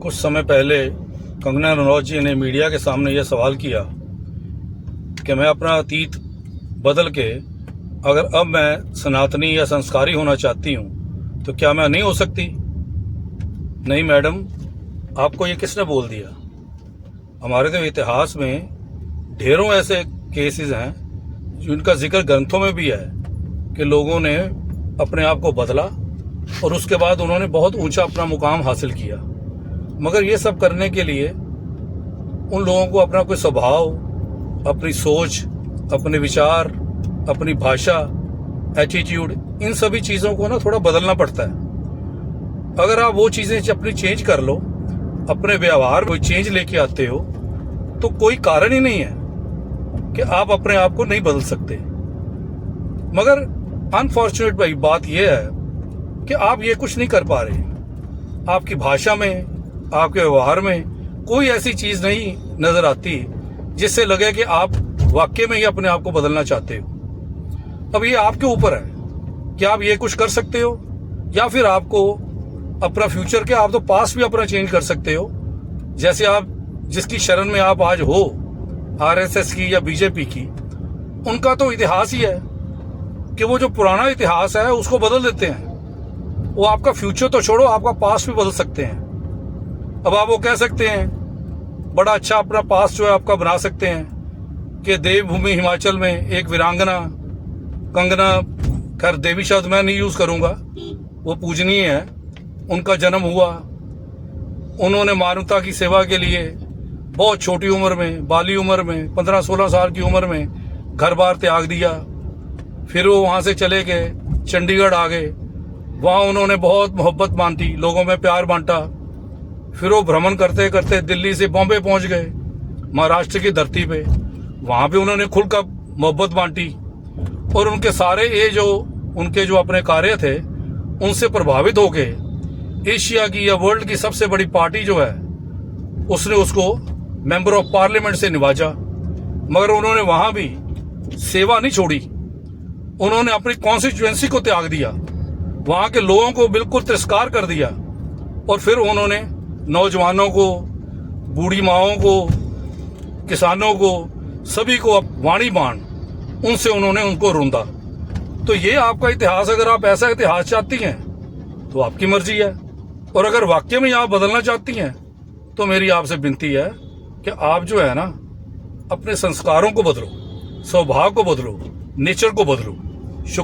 कुछ समय पहले कंगना रनौत जी ने मीडिया के सामने यह सवाल किया कि मैं अपना अतीत बदल के अगर अब मैं सनातनी या संस्कारी होना चाहती हूँ तो क्या मैं नहीं हो सकती? नहीं मैडम, आपको ये किसने बोल दिया? हमारे तो इतिहास में ढेरों ऐसे केसेस हैं जिनका जिक्र ग्रंथों में भी है कि लोगों ने अपने आप को बदला और उसके बाद उन्होंने बहुत ऊंचा अपना मुकाम हासिल किया। मगर ये सब करने के लिए उन लोगों को अपना कोई स्वभाव, अपनी सोच, अपने विचार, अपनी भाषा, एटीट्यूड, इन सभी चीज़ों को ना थोड़ा बदलना पड़ता है। अगर आप वो चीज़ें अपनी चेंज कर लो, अपने व्यवहार कोई चेंज लेके आते हो, तो कोई कारण ही नहीं है कि आप अपने आप को नहीं बदल सकते। मगर अनफॉर्चुनेट भाई बात यह है कि आप ये कुछ नहीं कर पा रहे। आपकी भाषा में, आपके व्यवहार में कोई ऐसी चीज नहीं नजर आती जिससे लगे कि आप वाकई में ही अपने आप को बदलना चाहते हो। अब ये आपके ऊपर है कि आप ये कुछ कर सकते हो या फिर आपको अपना फ्यूचर के, आप तो पास्ट भी अपना चेंज कर सकते हो। जैसे आप जिसकी शरण में आप आज हो, आरएसएस की या बीजेपी की, उनका तो इतिहास ही है कि वो जो पुराना इतिहास है उसको बदल देते हैं। वो आपका फ्यूचर तो छोड़ो, आपका पास्ट भी बदल सकते हैं। अब आप वो कह सकते हैं, बड़ा अच्छा अपना पास्ट जो है आपका बना सकते हैं कि देवभूमि हिमाचल में एक वीरांगना कंगना, खैर देवी शब्द मैं नहीं यूज करूंगा, वो पूजनीय है, उनका जन्म हुआ, उन्होंने मानवता की सेवा के लिए बहुत छोटी उम्र में, बाली उम्र में, 15-16 साल की उम्र में घर बार त्याग दिया। फिर वो वहां से चले गए, चंडीगढ़ आ गए, वहां उन्होंने बहुत मोहब्बत बांटी, लोगों में प्यार बांटा। फिर वो भ्रमण करते करते दिल्ली से बॉम्बे पहुंच गए, महाराष्ट्र की धरती पे, वहां पे उन्होंने खुलकर मोहब्बत बांटी। और उनके सारे ये जो उनके जो अपने कार्य थे उनसे प्रभावित होके एशिया की या वर्ल्ड की सबसे बड़ी पार्टी जो है उसने उसको मेंबर ऑफ पार्लियामेंट से निवाजा। मगर उन्होंने वहां भी सेवा नहीं छोड़ी, उन्होंने अपनी कॉन्स्टिट्यूएंसी को त्याग दिया, वहां के लोगों को बिल्कुल तिरस्कार कर दिया। और फिर उन्होंने नौजवानों को, बूढ़ी माओं को, किसानों को, सभी को वाणी बाण उनसे उन्होंने उनको रूंधा। तो ये आपका इतिहास, अगर आप ऐसा इतिहास चाहती हैं तो आपकी मर्जी है। और अगर वाकई में आप बदलना चाहती हैं तो मेरी आपसे विनती है कि आप जो है ना अपने संस्कारों को बदलो, स्वभाव को बदलो, नेचर को बदलो।